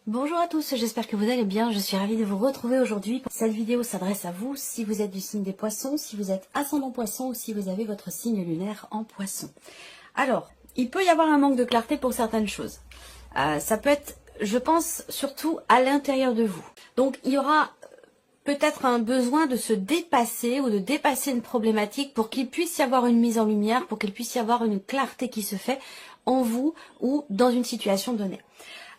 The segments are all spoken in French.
Bonjour à tous, j'espère que vous allez bien. Je suis ravie de vous retrouver aujourd'hui. Cette vidéo s'adresse à vous si vous êtes du signe des poissons, si vous êtes ascendant poisson ou si vous avez votre signe lunaire en poisson. Alors, il peut y avoir un manque de clarté pour certaines choses. Ça peut être, je pense, surtout à l'intérieur de vous. Donc, il y aura peut-être un besoin de se dépasser ou de dépasser une problématique pour qu'il puisse y avoir une mise en lumière, pour qu'il puisse y avoir une clarté qui se fait en vous ou dans une situation donnée.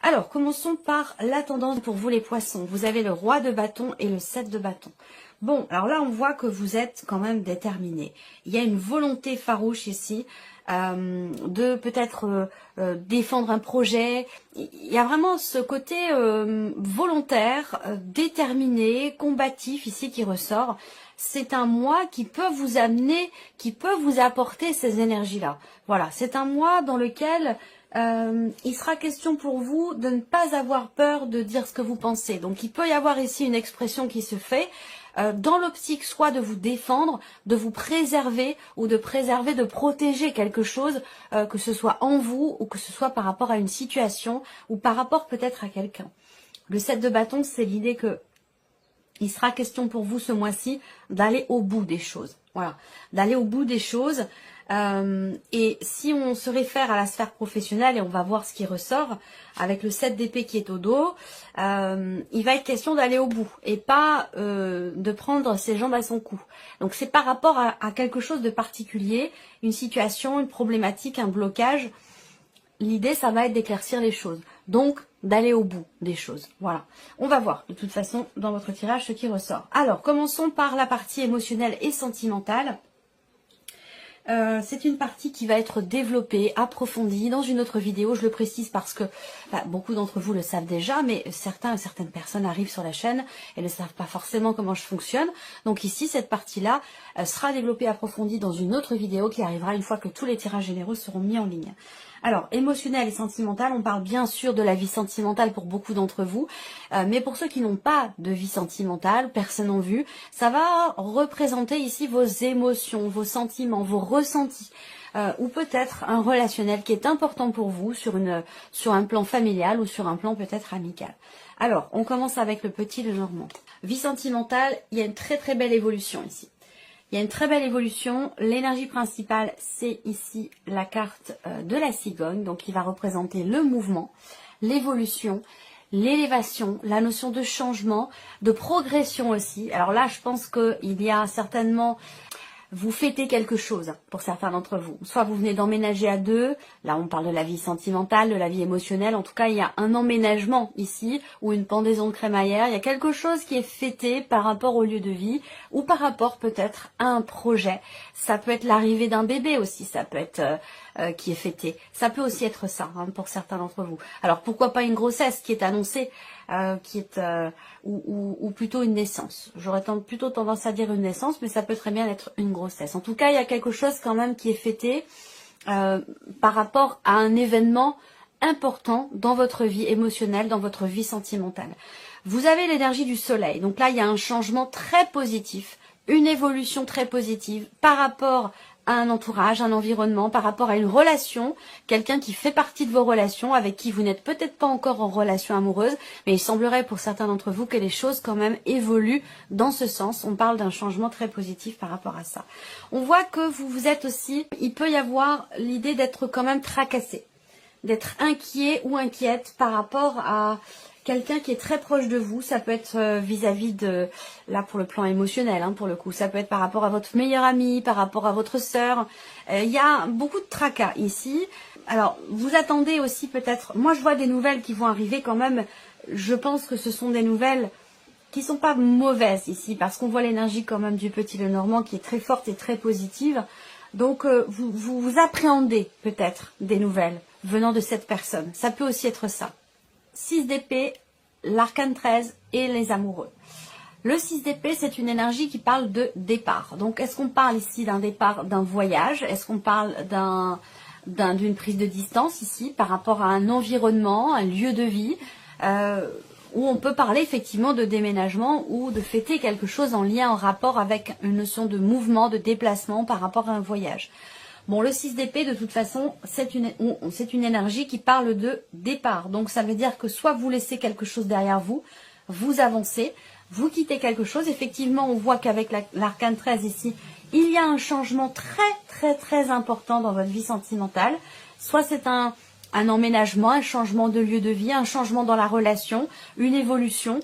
Alors, commençons par la tendance pour vous les poissons. Vous avez le roi de bâton et le 7 de bâton. Bon, alors là, on voit que vous êtes quand même déterminé. Il y a une volonté farouche ici de peut-être défendre un projet. Il y a vraiment ce côté volontaire, déterminé, combatif ici qui ressort. C'est un mois qui peut vous amener, qui peut vous apporter ces énergies-là. Voilà, c'est un mois dans lequel il sera question pour vous de ne pas avoir peur de dire ce que vous pensez. Donc il peut y avoir ici une expression qui se fait dans l'optique soit de vous défendre, de vous préserver ou de préserver, de protéger quelque chose, que ce soit en vous ou que ce soit par rapport à une situation ou par rapport peut-être à quelqu'un. Le 7 de bâton, c'est l'idée que il sera question pour vous ce mois-ci d'aller au bout des choses. Voilà, d'aller au bout des choses. Et si on se réfère à la sphère professionnelle, et on va voir ce qui ressort, avec le 7 d'épée qui est au dos, il va être question d'aller au bout et pas de prendre ses jambes à son cou. Donc c'est par rapport à quelque chose de particulier, une situation, une problématique, un blocage. L'idée, ça va être d'éclaircir les choses. Donc, d'aller au bout des choses. Voilà. On va voir, de toute façon, dans votre tirage, ce qui ressort. Alors, commençons par la partie émotionnelle et sentimentale. C'est une partie qui va être développée, approfondie dans une autre vidéo. Je le précise parce que beaucoup d'entre vous le savent déjà, mais certaines personnes arrivent sur la chaîne et ne savent pas forcément comment je fonctionne. Donc ici, cette partie-là sera développée, approfondie dans une autre vidéo qui arrivera une fois que tous les tirages généraux seront mis en ligne. Alors, émotionnel et sentimental, on parle bien sûr de la vie sentimentale pour beaucoup d'entre vous, mais pour ceux qui n'ont pas de vie sentimentale, personne en vue, ça va représenter ici vos émotions, vos sentiments, vos ressentis, ou peut-être un relationnel qui est important pour vous sur un plan familial ou sur un plan peut-être amical. Alors, on commence avec le petit Lenormand. Vie sentimentale, il y a une très très belle évolution ici. Il y a une très belle évolution. L'énergie principale, c'est ici la carte de la cigogne. Donc, il va représenter le mouvement, l'évolution, l'élévation, la notion de changement, de progression aussi. Alors là, je pense qu'il y a certainement... Vous fêtez quelque chose pour certains d'entre vous. Soit vous venez d'emménager à deux, là on parle de la vie sentimentale, de la vie émotionnelle. En tout cas, il y a un emménagement ici ou une pendaison de crémaillère. Il y a quelque chose qui est fêté par rapport au lieu de vie ou par rapport peut-être à un projet. Ça peut être l'arrivée d'un bébé aussi, ça peut être qui est fêté. Ça peut aussi être ça pour certains d'entre vous. Alors pourquoi pas une grossesse qui est annoncée ou plutôt une naissance. J'aurais plutôt tendance à dire une naissance, mais ça peut très bien être une grossesse. En tout cas, il y a quelque chose quand même qui est fêté par rapport à un événement important dans votre vie émotionnelle, dans votre vie sentimentale. Vous avez l'énergie du soleil. Donc là, il y a un changement très positif, une évolution très positive par rapport à un entourage, un environnement, par rapport à une relation, quelqu'un qui fait partie de vos relations, avec qui vous n'êtes peut-être pas encore en relation amoureuse, mais il semblerait pour certains d'entre vous que les choses quand même évoluent dans ce sens. On parle d'un changement très positif par rapport à ça. On voit que vous êtes aussi, il peut y avoir l'idée d'être quand même tracassé, d'être inquiet ou inquiète par rapport à quelqu'un qui est très proche de vous. Ça peut être vis-à-vis de, là pour le plan émotionnel, pour le coup, ça peut être par rapport à votre meilleure amie, par rapport à votre sœur. Il y a beaucoup de tracas ici. Alors, vous attendez aussi peut-être, moi je vois des nouvelles qui vont arriver quand même. Je pense que ce sont des nouvelles qui sont pas mauvaises ici, parce qu'on voit l'énergie quand même du petit Lenormand qui est très forte et très positive. Donc, vous appréhendez peut-être des nouvelles venant de cette personne. Ça peut aussi être ça. 6 d'épée, l'arcane 13 et les amoureux. Le 6 d'épée, c'est une énergie qui parle de départ. Donc, est-ce qu'on parle ici d'un départ, d'un voyage? Est-ce qu'on parle d'une prise de distance ici par rapport à un environnement, un lieu de vie où on peut parler effectivement de déménagement ou de fêter quelque chose en lien, en rapport avec une notion de mouvement, de déplacement par rapport à un voyage. Bon, le 6 d'épée, de toute façon, c'est une énergie qui parle de départ. Donc, ça veut dire que soit vous laissez quelque chose derrière vous, vous avancez, vous quittez quelque chose. Effectivement, on voit qu'avec l'arcane 13 ici, il y a un changement très important dans votre vie sentimentale. Soit c'est un emménagement, un changement de lieu de vie, un changement dans la relation, une évolution.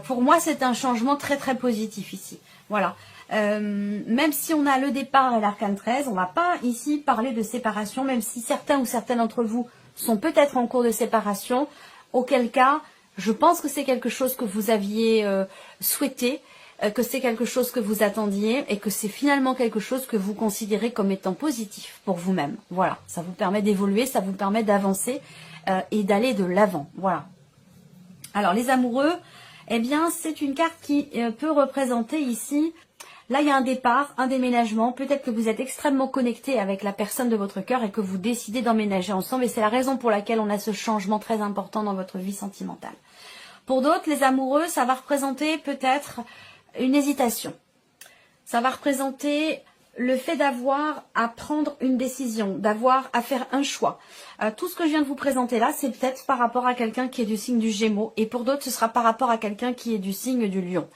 Pour moi, c'est un changement très positif ici. Voilà. Même si on a le départ et l'arcane 13, on ne va pas ici parler de séparation, même si certains ou certaines d'entre vous sont peut-être en cours de séparation, auquel cas, je pense que c'est quelque chose que vous aviez souhaité, que c'est quelque chose que vous attendiez et que c'est finalement quelque chose que vous considérez comme étant positif pour vous-même. Voilà, ça vous permet d'évoluer, ça vous permet d'avancer et d'aller de l'avant. Voilà. Alors les amoureux, eh bien c'est une carte qui peut représenter ici... Là, il y a un départ, un déménagement. Peut-être que vous êtes extrêmement connecté avec la personne de votre cœur et que vous décidez d'emménager ensemble. Et c'est la raison pour laquelle on a ce changement très important dans votre vie sentimentale. Pour d'autres, les amoureux, ça va représenter peut-être une hésitation. Ça va représenter le fait d'avoir à prendre une décision, d'avoir à faire un choix. Tout ce que je viens de vous présenter là, c'est peut-être par rapport à quelqu'un qui est du signe du Gémeaux. Et pour d'autres, ce sera par rapport à quelqu'un qui est du signe du Lion.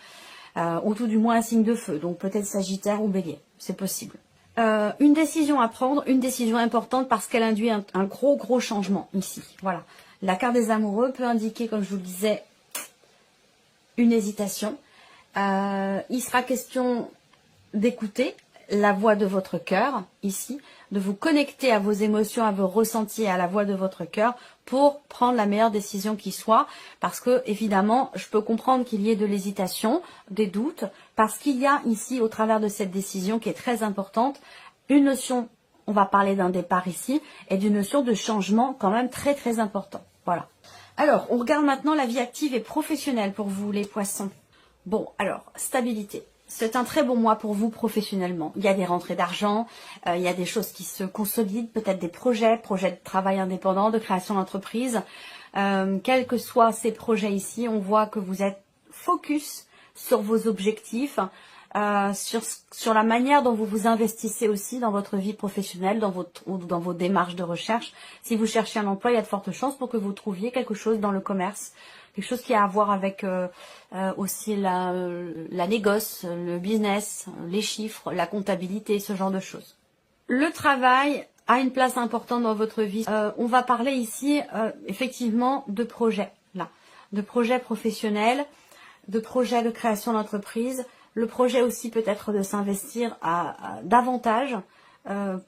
Ou tout du moins un signe de feu, donc peut-être Sagittaire ou Bélier, c'est possible. Une décision à prendre, une décision importante parce qu'elle induit un gros changement ici. Voilà. La carte des amoureux peut indiquer, comme je vous le disais, une hésitation. Il sera question d'écouter la voix de votre cœur, ici, de vous connecter à vos émotions, à vos ressentis, à la voix de votre cœur pour prendre la meilleure décision qui soit. Parce que, évidemment, je peux comprendre qu'il y ait de l'hésitation, des doutes, parce qu'il y a ici, au travers de cette décision qui est très importante, une notion, on va parler d'un départ ici, et d'une notion de changement quand même très important. Voilà. Alors, on regarde maintenant la vie active et professionnelle pour vous, les poissons. Bon, alors, stabilité. C'est un très bon mois pour vous professionnellement. Il y a des rentrées d'argent, il y a des choses qui se consolident, peut-être des projets de travail indépendant, de création d'entreprise. Quels que soient ces projets ici, on voit que vous êtes focus sur vos objectifs, sur la manière dont vous vous investissez aussi dans votre vie professionnelle, dans vos démarches de recherche. Si vous cherchez un emploi, il y a de fortes chances pour que vous trouviez quelque chose dans le commerce. Quelque chose qui a à voir avec aussi la négoce, le business, les chiffres, la comptabilité, ce genre de choses. Le travail a une place importante dans votre vie. On va parler ici effectivement de projets, là, de projets professionnels, de projets de création d'entreprise. Le projet aussi peut-être de s'investir davantage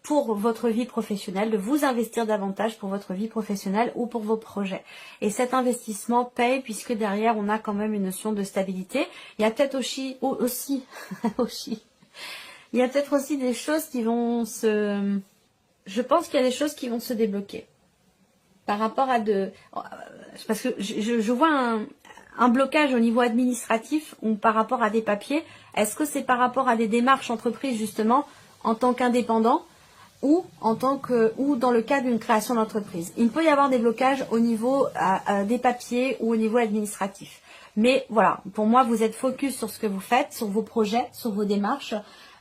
pour votre vie professionnelle, de vous investir davantage pour votre vie professionnelle ou pour vos projets. Et cet investissement paye puisque derrière on a quand même une notion de stabilité. Il y a peut-être aussi il y a peut-être aussi des choses qui vont je pense qu'il y a des choses qui vont se débloquer. Par rapport à parce que je vois un blocage au niveau administratif ou par rapport à des papiers. Est-ce que c'est par rapport à des démarches entreprises justement en tant qu'indépendant ou dans le cadre d'une création d'entreprise? Il peut y avoir des blocages au niveau des papiers ou au niveau administratif. Mais voilà, pour moi, vous êtes focus sur ce que vous faites, sur vos projets, sur vos démarches.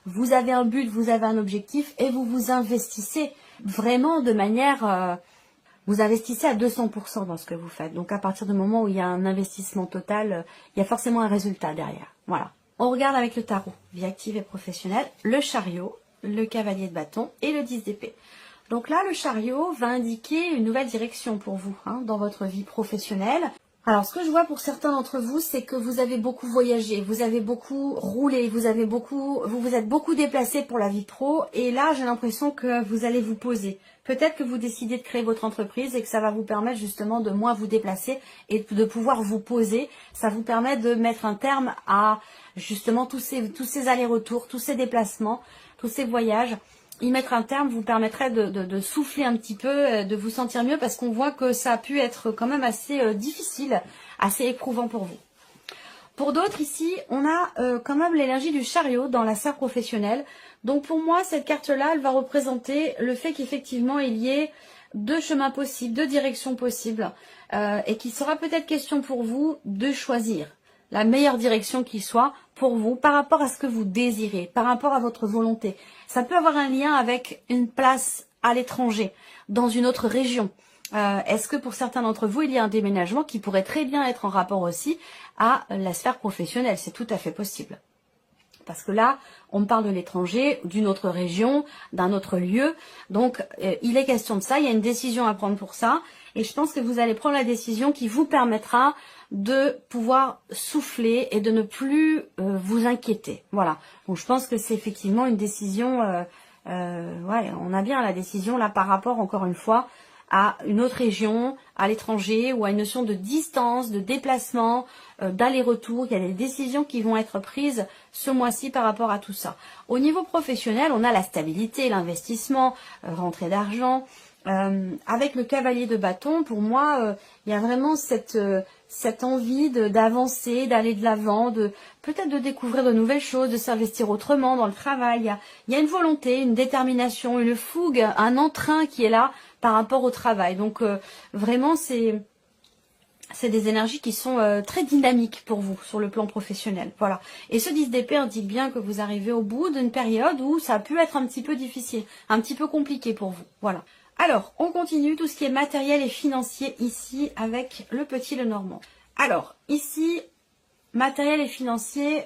Vous avez un but, vous avez un objectif et vous vous investissez vraiment de manière... vous investissez à 200% dans ce que vous faites. Donc à partir du moment où il y a un investissement total, il y a forcément un résultat derrière. Voilà. On regarde avec le tarot, vie active et professionnelle, le chariot, le cavalier de bâton et le 10 d'épée. Donc là, le chariot va indiquer une nouvelle direction pour vous dans votre vie professionnelle. Alors, ce que je vois pour certains d'entre vous, c'est que vous avez beaucoup voyagé, vous avez beaucoup roulé, vous vous êtes beaucoup déplacé pour la vie pro. Et là, j'ai l'impression que vous allez vous poser. Peut-être que vous décidez de créer votre entreprise et que ça va vous permettre justement de moins vous déplacer et de pouvoir vous poser. Ça vous permet de mettre un terme à justement tous ces allers-retours, tous ces déplacements, tous ces voyages. Y mettre un terme vous permettrait de souffler un petit peu, de vous sentir mieux parce qu'on voit que ça a pu être quand même assez difficile, assez éprouvant pour vous. Pour d'autres ici, on a quand même l'énergie du chariot dans la sphère professionnelle. Donc pour moi, cette carte-là, elle va représenter le fait qu'effectivement, il y ait deux chemins possibles, deux directions possibles et qu'il sera peut-être question pour vous de choisir. la meilleure direction qui soit pour vous, par rapport à ce que vous désirez, par rapport à votre volonté. Ça peut avoir un lien avec une place à l'étranger, dans une autre région. Est-ce que pour certains d'entre vous, il y a un déménagement qui pourrait très bien être en rapport aussi à la sphère professionnelle? C'est tout à fait possible. Parce que là, on parle de l'étranger, d'une autre région, d'un autre lieu. Donc, il est question de ça. Il y a une décision à prendre pour ça. Et je pense que vous allez prendre la décision qui vous permettra de pouvoir souffler et de ne plus vous inquiéter. Voilà. Donc, je pense que c'est effectivement une décision... ouais, on a bien la décision là par rapport, encore une fois, à une autre région, à l'étranger, ou à une notion de distance, de déplacement, d'aller-retour. Il y a des décisions qui vont être prises ce mois-ci par rapport à tout ça. Au niveau professionnel, on a la stabilité, l'investissement, rentrée d'argent. Avec le cavalier de bâton, pour moi, il y a vraiment cette envie d'avancer, d'aller de l'avant, peut-être de découvrir de nouvelles choses, de s'investir autrement dans le travail. Il y a une volonté, une détermination, une fougue, un entrain qui est là par rapport au travail. Donc vraiment, c'est des énergies qui sont très dynamiques pour vous sur le plan professionnel. Voilà. Et ce 10 d'épée indique bien que vous arrivez au bout d'une période où ça a pu être un petit peu difficile, un petit peu compliqué pour vous. Voilà. Alors, on continue tout ce qui est matériel et financier ici avec le petit Lenormand. Alors, ici, matériel et financier,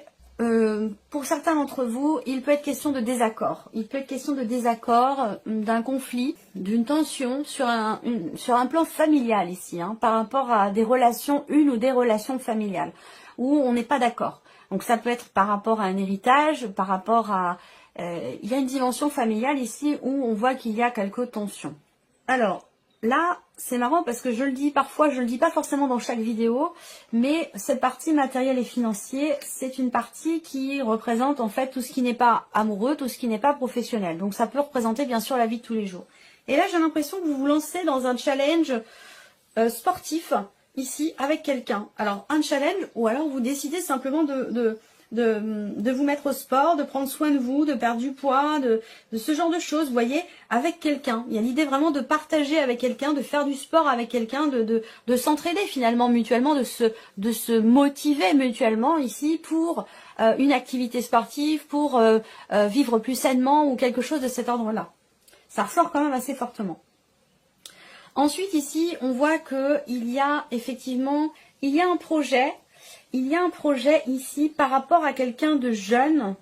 pour certains d'entre vous, il peut être question de désaccord. Il peut être question de désaccord, d'un conflit, d'une tension sur un plan familial ici, hein, par rapport à des relations, une ou des relations familiales, où on n'est pas d'accord. Donc ça peut être par rapport à un héritage, par rapport à... il y a une dimension familiale ici où on voit qu'il y a quelques tensions. Alors, là, c'est marrant parce que je le dis parfois, je le dis pas forcément dans chaque vidéo, mais cette partie matérielle et financier, c'est une partie qui représente en fait tout ce qui n'est pas amoureux, tout ce qui n'est pas professionnel. Donc ça peut représenter bien sûr la vie de tous les jours. Et là, j'ai l'impression que vous vous lancez dans un challenge sportif, ici, avec quelqu'un. Alors, un challenge, ou alors vous décidez simplement de vous mettre au sport, de prendre soin de vous, de perdre du poids, de ce genre de choses, vous voyez, avec quelqu'un. Il y a l'idée vraiment de partager avec quelqu'un, de faire du sport avec quelqu'un, de s'entraider finalement mutuellement, de se motiver mutuellement ici pour une activité sportive, pour vivre plus sainement ou quelque chose de cet ordre-là. Ça ressort quand même assez fortement. Ensuite ici, on voit qu'il y a effectivement, il y a un projet ici par rapport à quelqu'un de jeune.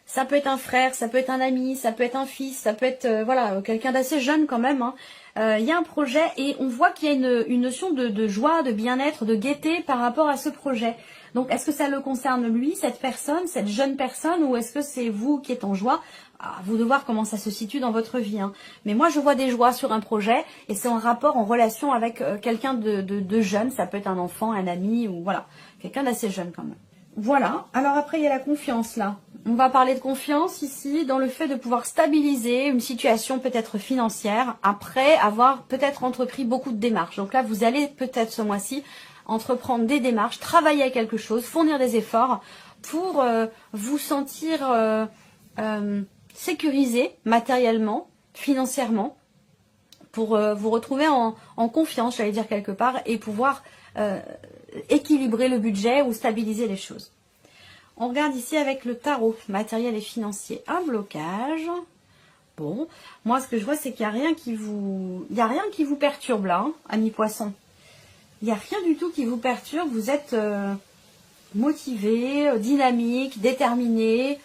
Ça peut être un frère, ça peut être un ami, ça peut être un fils, ça peut être voilà, quelqu'un d'assez jeune quand même. Hein. Il y a un projet et on voit qu'il y a une notion de joie, de bien-être, de gaieté par rapport à ce projet. Donc est-ce que ça le concerne lui, cette personne, cette jeune personne, ou est-ce que c'est vous qui êtes en joie? À vous de voir comment ça se situe dans votre vie. Hein. Mais moi je vois des joies sur un projet et c'est en rapport, en relation avec quelqu'un de jeune. Ça peut être un enfant, un ami ou voilà, quelqu'un d'assez jeune quand même. Voilà, alors après il y a la confiance là. On va parler de confiance ici dans le fait de pouvoir stabiliser une situation peut-être financière après avoir peut-être entrepris beaucoup de démarches. Donc là vous allez peut-être ce mois-ci entreprendre des démarches, travailler à quelque chose, fournir des efforts pour vous sentir sécurisé matériellement, financièrement, pour vous retrouver en confiance, j'allais dire quelque part, et pouvoir équilibrer le budget ou stabiliser les choses. On regarde ici avec le tarot, matériel et financier, un blocage. Bon, moi ce que je vois c'est qu'il n'y a rien qui vous perturbe là, hein, amis poissons. Il n'y a rien du tout qui vous perturbe, vous êtes motivé, dynamique, déterminé.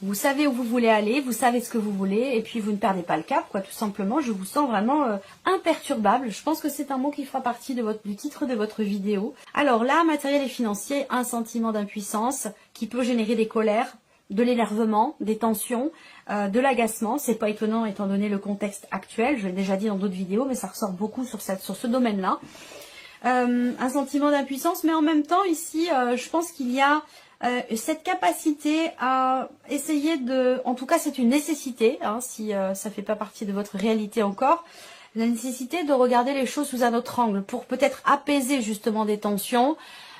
Vous savez où vous voulez aller, vous savez ce que vous voulez, et puis vous ne perdez pas le cap, quoi, tout simplement. Je vous sens vraiment imperturbable. Je pense que c'est un mot qui fera partie du titre de votre vidéo. Alors là, matériel et financier, un sentiment d'impuissance qui peut générer des colères, de l'énervement, des tensions, de l'agacement. C'est pas étonnant étant donné le contexte actuel. Je l'ai déjà dit dans d'autres vidéos, mais ça ressort beaucoup sur ce domaine-là. Un sentiment d'impuissance, mais en même temps, ici, je pense qu'il y a cette capacité à essayer en tout cas c'est une nécessité, hein, si ça fait pas partie de votre réalité encore, la nécessité de regarder les choses sous un autre angle pour peut-être apaiser justement des tensions,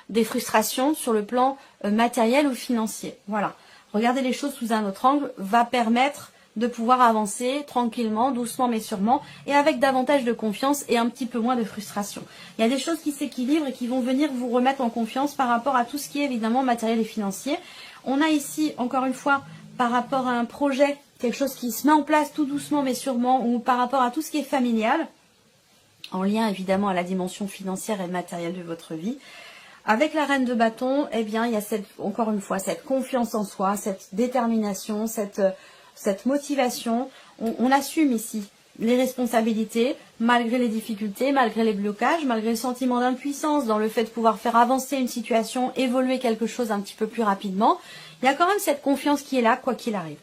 des frustrations sur le plan matériel ou financier. Voilà, regarder les choses sous un autre angle va permettre de pouvoir avancer tranquillement, doucement mais sûrement, et avec davantage de confiance et un petit peu moins de frustration. Il y a des choses qui s'équilibrent et qui vont venir vous remettre en confiance par rapport à tout ce qui est évidemment matériel et financier. On a ici, encore une fois, par rapport à un projet, quelque chose qui se met en place tout doucement mais sûrement, ou par rapport à tout ce qui est familial, en lien évidemment à la dimension financière et matérielle de votre vie. Avec la reine de bâton, eh bien, il y a encore une fois cette confiance en soi, cette détermination, cette motivation. On assume ici les responsabilités, malgré les difficultés, malgré les blocages, malgré le sentiment d'impuissance dans le fait de pouvoir faire avancer une situation, évoluer quelque chose un petit peu plus rapidement. Il y a quand même cette confiance qui est là, quoi qu'il arrive.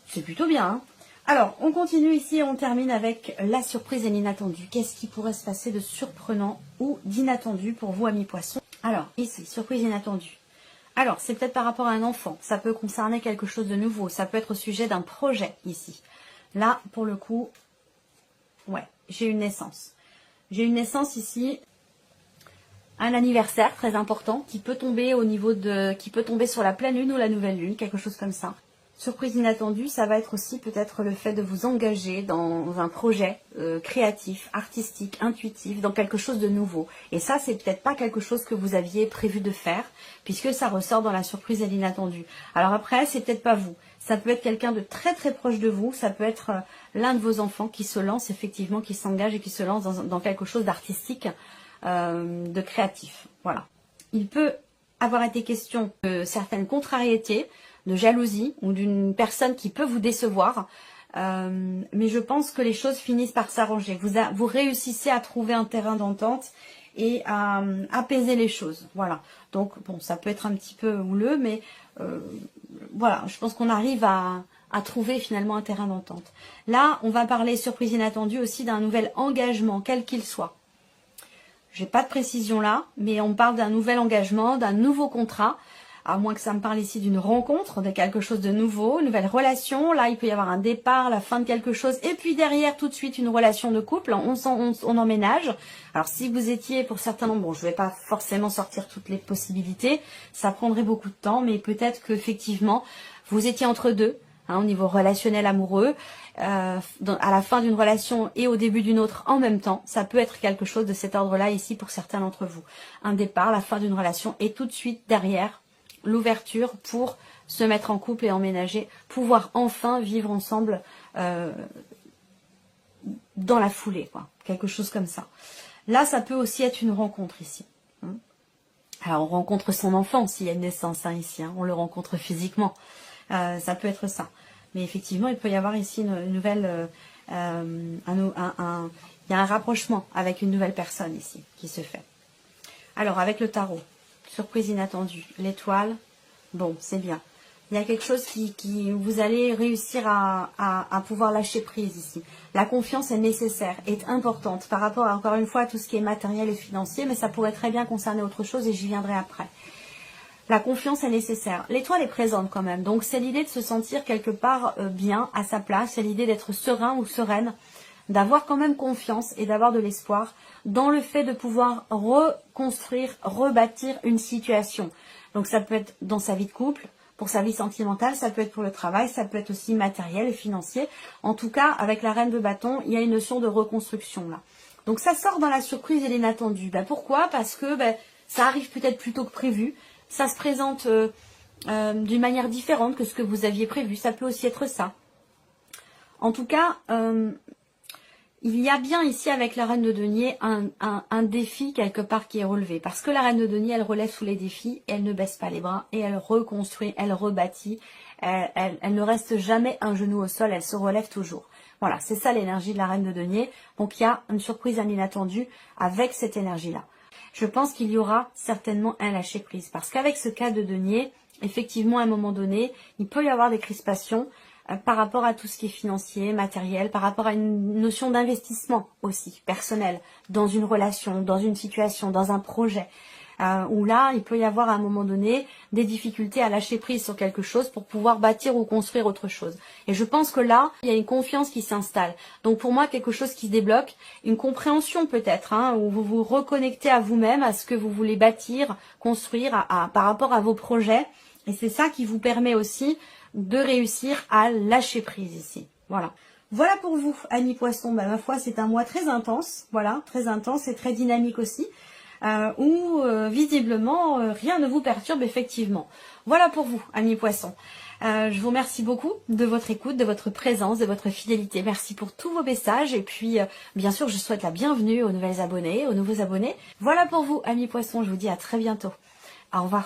C'est plutôt bien, hein. Alors, on continue ici et on termine avec la surprise et l'inattendu. Qu'est-ce qui pourrait se passer de surprenant ou d'inattendu pour vous, amis poissons? Alors, ici, surprise inattendue. Alors, c'est peut-être par rapport à un enfant. Ça peut concerner quelque chose de nouveau. Ça peut être au sujet d'un projet, ici. Là, pour le coup, ouais, j'ai une naissance. J'ai une naissance ici, un anniversaire très important qui peut tomber qui peut tomber sur la pleine lune ou la nouvelle lune, quelque chose comme ça. Surprise inattendue, ça va être aussi peut-être le fait de vous engager dans un projet créatif, artistique, intuitif, dans quelque chose de nouveau. Et ça, c'est peut-être pas quelque chose que vous aviez prévu de faire, puisque ça ressort dans la surprise et l'inattendu. Alors après, c'est peut-être pas vous. Ça peut être quelqu'un de très très proche de vous. Ça peut être l'un de vos enfants qui se lance effectivement, qui s'engage et qui se lance dans quelque chose d'artistique, de créatif. Voilà. Il peut avoir été question de certaines contrariétés, de jalousie ou d'une personne qui peut vous décevoir. Mais je pense que les choses finissent par s'arranger. Vous réussissez à trouver un terrain d'entente et à apaiser les choses. Voilà. Donc, bon, ça peut être un petit peu houleux, mais voilà, je pense qu'on arrive à trouver finalement un terrain d'entente. Là, on va parler, surprise inattendue, aussi d'un nouvel engagement, quel qu'il soit. J'ai pas de précision là, mais on parle d'un nouvel engagement, d'un nouveau contrat. À moins que ça me parle ici d'une rencontre, de quelque chose de nouveau, une nouvelle relation. Là, il peut y avoir un départ, la fin de quelque chose. Et puis derrière, tout de suite, une relation de couple. On emménage. Alors, si vous étiez, pour certains nombres, bon, je ne vais pas forcément sortir toutes les possibilités. Ça prendrait beaucoup de temps. Mais peut-être qu'effectivement, vous étiez entre deux, hein, au niveau relationnel amoureux, à la fin d'une relation et au début d'une autre en même temps. Ça peut être quelque chose de cet ordre-là ici pour certains d'entre vous. Un départ, la fin d'une relation et tout de suite derrière, l'ouverture pour se mettre en couple et emménager, pouvoir enfin vivre ensemble dans la foulée, quoi. Quelque chose comme ça. Là, ça peut aussi être une rencontre ici. Alors, on rencontre son enfant s'il y a une naissance ici, on le rencontre physiquement. Ça peut être ça. Mais effectivement, il peut y avoir ici une nouvelle... il y a un rapprochement avec une nouvelle personne ici qui se fait. Alors, avec le tarot, surprise inattendue, l'étoile, bon, c'est bien. Il y a quelque chose qui vous allez réussir à pouvoir lâcher prise ici. La confiance est nécessaire, est importante par rapport à, encore une fois, à tout ce qui est matériel et financier, mais ça pourrait très bien concerner autre chose et j'y viendrai après. La confiance est nécessaire. L'étoile est présente quand même, donc c'est l'idée de se sentir quelque part bien, à sa place, c'est l'idée d'être serein ou sereine, d'avoir quand même confiance et d'avoir de l'espoir dans le fait de pouvoir reconstruire, rebâtir une situation. Donc ça peut être dans sa vie de couple, pour sa vie sentimentale, ça peut être pour le travail, ça peut être aussi matériel et financier. En tout cas, avec la reine de bâton, il y a une notion de reconstruction là. Donc ça sort dans la surprise et l'inattendu. Pourquoi? Parce que ça arrive peut-être plus tôt que prévu, ça se présente d'une manière différente que ce que vous aviez prévu, ça peut aussi être ça. En tout cas, il y a bien ici avec la reine de denier un défi quelque part qui est relevé. Parce que la reine de denier, elle relève sous les défis, et elle ne baisse pas les bras, et elle reconstruit, elle rebâtit, elle ne reste jamais un genou au sol, elle se relève toujours. Voilà, c'est ça l'énergie de la reine de denier. Donc il y a une surprise, un inattendu avec cette énergie-là. Je pense qu'il y aura certainement un lâcher prise. Parce qu'avec ce cas de denier, effectivement, à un moment donné, il peut y avoir des crispations par rapport à tout ce qui est financier, matériel, par rapport à une notion d'investissement aussi, personnel, dans une relation, dans une situation, dans un projet, où là, il peut y avoir à un moment donné des difficultés à lâcher prise sur quelque chose pour pouvoir bâtir ou construire autre chose. Et je pense que là, il y a une confiance qui s'installe. Donc pour moi, quelque chose qui se débloque, une compréhension peut-être, où vous vous reconnectez à vous-même, à ce que vous voulez bâtir, construire par rapport à vos projets. Et c'est ça qui vous permet aussi de réussir à lâcher prise ici. Voilà. Voilà pour vous, amis poissons. Ma foi, c'est un mois très intense, voilà, très intense et très dynamique aussi, où visiblement rien ne vous perturbe effectivement. Voilà pour vous, amis poissons. Je vous remercie beaucoup de votre écoute, de votre présence, de votre fidélité. Merci pour tous vos messages et puis bien sûr je souhaite la bienvenue aux nouvelles abonnés, aux nouveaux abonnés. Voilà pour vous, amis poissons. Je vous dis à très bientôt. Au revoir.